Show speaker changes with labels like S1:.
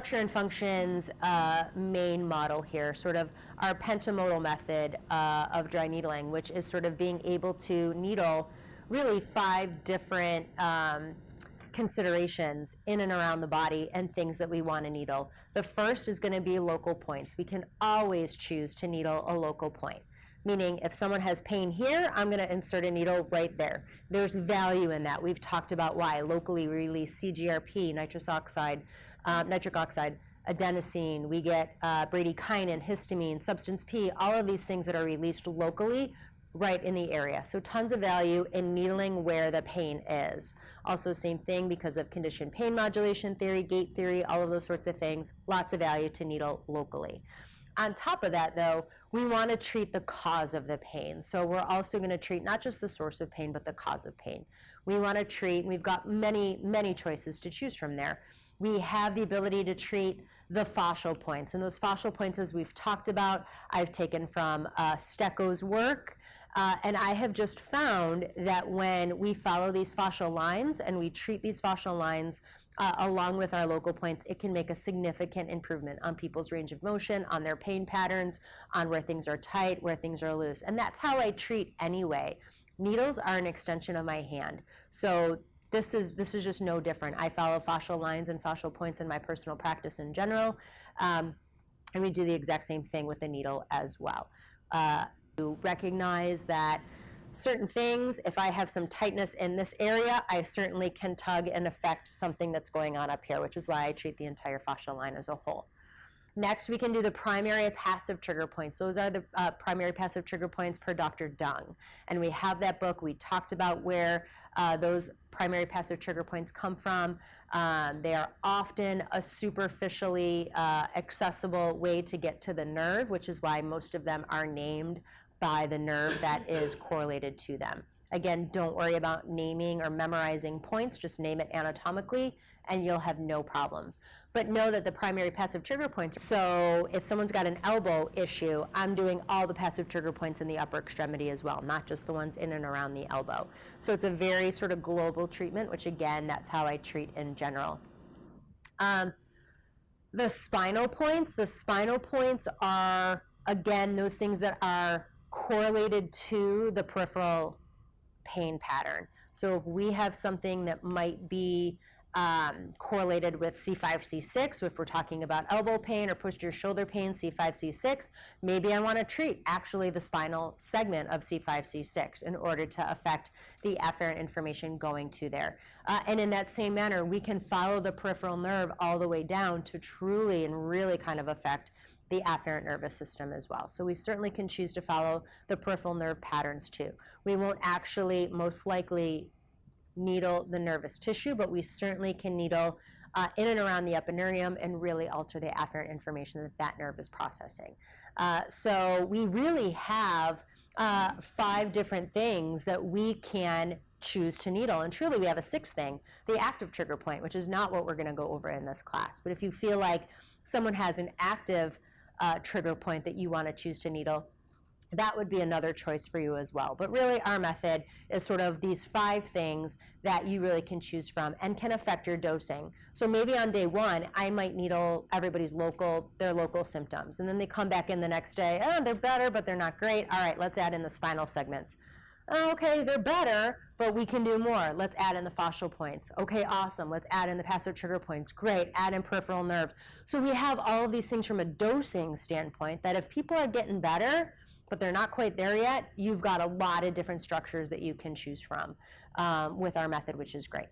S1: Structure and Function's main model here, sort of our pentamodal method of dry needling, which is sort of being able to needle really 5 different considerations in and around the body and things that we want to needle. The first is going to be local points. We can always choose to needle a local point, meaning if someone has pain here, I'm going to insert a needle right there. There's value in that. We've talked about why. Locally, we release CGRP, nitric oxide, adenosine. We get bradykinin, histamine, substance P, all of these things that are released locally right in the area. So tons of value in needling where the pain is. Also same thing because of conditioned pain modulation theory, gate theory, all of those sorts of things. Lots of value to needle locally. On top of that, though, we want to treat the cause of the pain. So we're also going to treat not just the source of pain, but the cause of pain. We want to treat, and we've got many, many choices to choose from there. We have the ability to treat the fascial points. And those fascial points, as we've talked about, I've taken from Stecco's work. And I have just found that when we follow these fascial lines and we treat these fascial lines along with our local points, it can make a significant improvement on people's range of motion, on their pain patterns, on where things are tight, where things are loose. And that's how I treat anyway. Needles are an extension of my hand. So this is just no different. I follow fascial lines and fascial points in my personal practice in general. And we do the exact same thing with the needle as well. To recognize that certain things, if I have some tightness in this area, I certainly can tug and affect something that's going on up here, which is why I treat the entire fascial line as a whole. Next, we can do the primary passive trigger points. Those are the primary passive trigger points per Dr. Dung. And we have that book. We talked about where those primary passive trigger points come from. They are often a superficially accessible way to get to the nerve, which is why most of them are named by the nerve that is correlated to them. Again, don't worry about naming or memorizing points, just name it anatomically and you'll have no problems. But know that the primary passive trigger points, so if someone's got an elbow issue, I'm doing all the passive trigger points in the upper extremity as well, not just the ones in and around the elbow. So it's a very sort of global treatment, which again, that's how I treat in general. The spinal points are, again, those things that are correlated to the peripheral pain pattern. So if we have something that might be correlated with C5, C6, if we're talking about elbow pain or posterior shoulder pain, C5, C6, maybe I want to treat actually the spinal segment of C5, C6 in order to affect the afferent information going to there. And in that same manner, we can follow the peripheral nerve all the way down to truly and really kind of affect the afferent nervous system as well. So we certainly can choose to follow the peripheral nerve patterns too. We won't actually most likely needle the nervous tissue, but we certainly can needle in and around the epineurium and really alter the afferent information that that nerve is processing. So we really have 5 different things that we can choose to needle. And truly we have a 6th thing, the active trigger point, which is not what we're going to go over in this class. But if you feel like someone has an active trigger point that you want to choose to needle, that would be another choice for you as well. But really our method is sort of these 5 things that you really can choose from and can affect your dosing. So maybe on day 1, I might needle everybody's their local symptoms. And then they come back in the next day, oh, they're better, but they're not great. All right, let's add in the spinal segments. Okay, they're better, but we can do more. Let's add in the fascial points. Okay, awesome. Let's add in the passive trigger points. Great. Add in peripheral nerves. So we have all of these things from a dosing standpoint that if people are getting better, but they're not quite there yet, you've got a lot of different structures that you can choose from with our method, which is great.